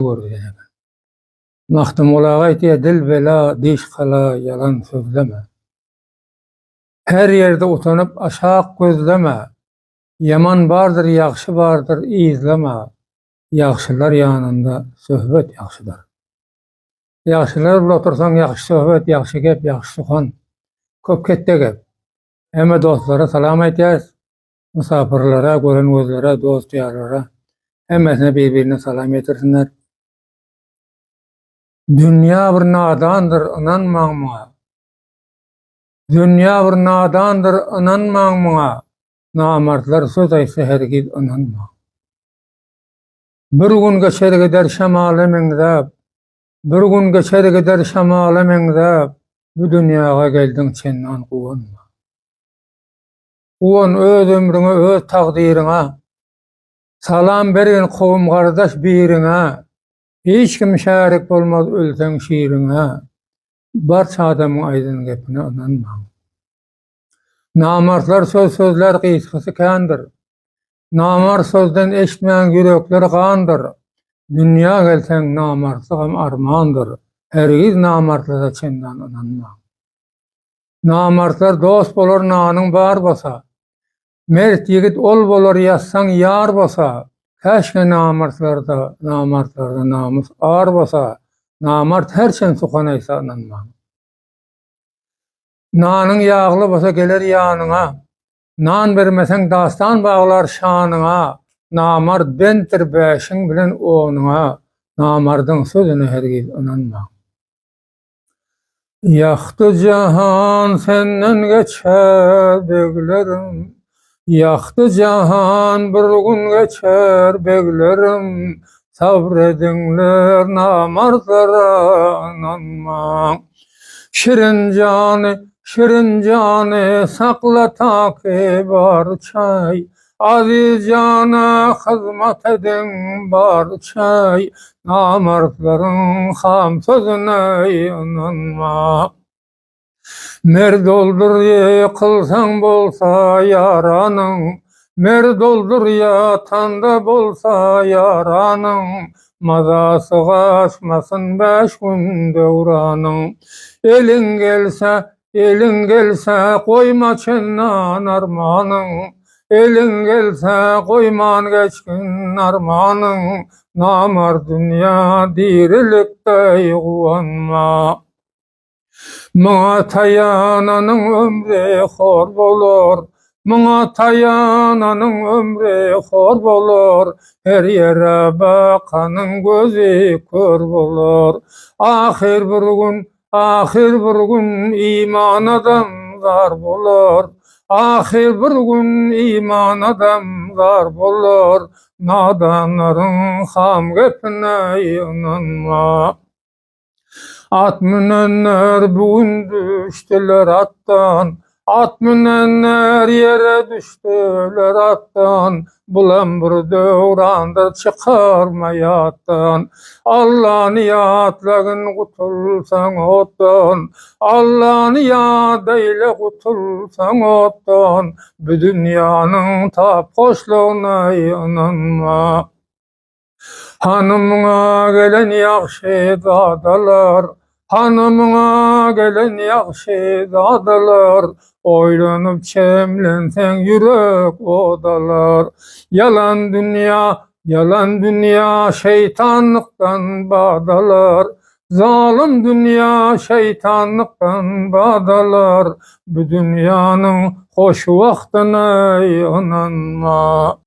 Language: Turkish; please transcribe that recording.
görýän. Mahtumulaga aýtýar, dil bela, diş kala, yalan sözleme. Her yerde utanyp aşak gözleme. Yaman bardyr, ýagşy bardyr, izleme. Ýagşylar ýanynda söhbet ýagşydyr. Ýagşylar bilen otursaň ýagşy söhbet, ýagşy gep, ýagşy suhan. Köp ketde gep. Hemme dostlara salam aýtýar. Musafirlara, gören gözlere, dost ýarlara. Hemmesine birbirine salam ýetirsinler. Dünýä bir nadandyr, inanmaň muňa. Dünýä bir nadandyr, inanmaň muňa. Namartlar söz aýtsa hergiz inanma. Bir gün geçer gider şamaly meňzäp, bir gün geçer gider şamaly meňzäp, bu dünýäge geldiň çendan guwanma. Uwan öz ömrüňe, öz tagdyryňa, salam bergen kowum gardaş biriňe, hiç kim şärik bolmaz ölseň şiiriňe, barça adamyň aýdyn gepine inanma. Namartlar sözler gysgasy kändir. Namar sözden eşitmeýän ýürekler gandyr. Dünýä gelseň namartlygam armandyr. Hergiz namartlara çendan inanma. Namartlar dost bolar nanyň bar basa. Mert ýigit ol bolar ýazsaň ýar basa. Käşke namartlarda namus ar basa. Namart herçen sukan aýsa inanma. Nanyň ýagly basa geler ýanyňa. Nan bermeseň dastan baglar şanyňa. Namart bentir bäşiň bilen onuňa. Namardyň sözüne hergiz inanma. Ýaxty jahan senden geçer beglerim. Ýaxty jahan bir gün geçer beglerim. Sabrediňler namartlara inanma. Şirin jany sakla taky bar çay. Aziz jana hyzmat ediň bar çay. Namartlaryň ham sözüne inanma. Merd oldur ýykylsaň bolsa ýaranyň, merd oldur ýatanda bolsa ýaranyň, mazasy gaçmasyn 5 gün döwranyň. Eliň gelse goýma çendan armanyň, eliň gelse goýman geçkin armanyň, namard dünýä dirilikde guwanma. Maňa taýananyň ömri hor bolar, maňa taýananyň ömri hor bolar, her ýere bakanyň gözi kör bolar. Ahir bir gün iman adam zar bolar, ahir bir gün iman adam zar bolar, nadanlaryň ham gepine inanma. At minenler bugün düştüler attan, at minenler yere düştüler attan, bulan bir döwrandyr çıkarma ýatdan. Allah'ın ýatlagyn gutulsaň otdan, Allah'ın ýad eyle gutulsaň otdan, bu dünýäniň tap hoşlugyna inanma. Hanymyňa gelen ýagşy zadalar, hanymyňa gelen ýagşy zadalar, oýlanyp çemlenseň ýürek odalar. Yalan dünýä şeytanlykdan badalar, zalim dünýä şeytanlykdan badalar, bu dünýäniň hoş wagtyna inanma.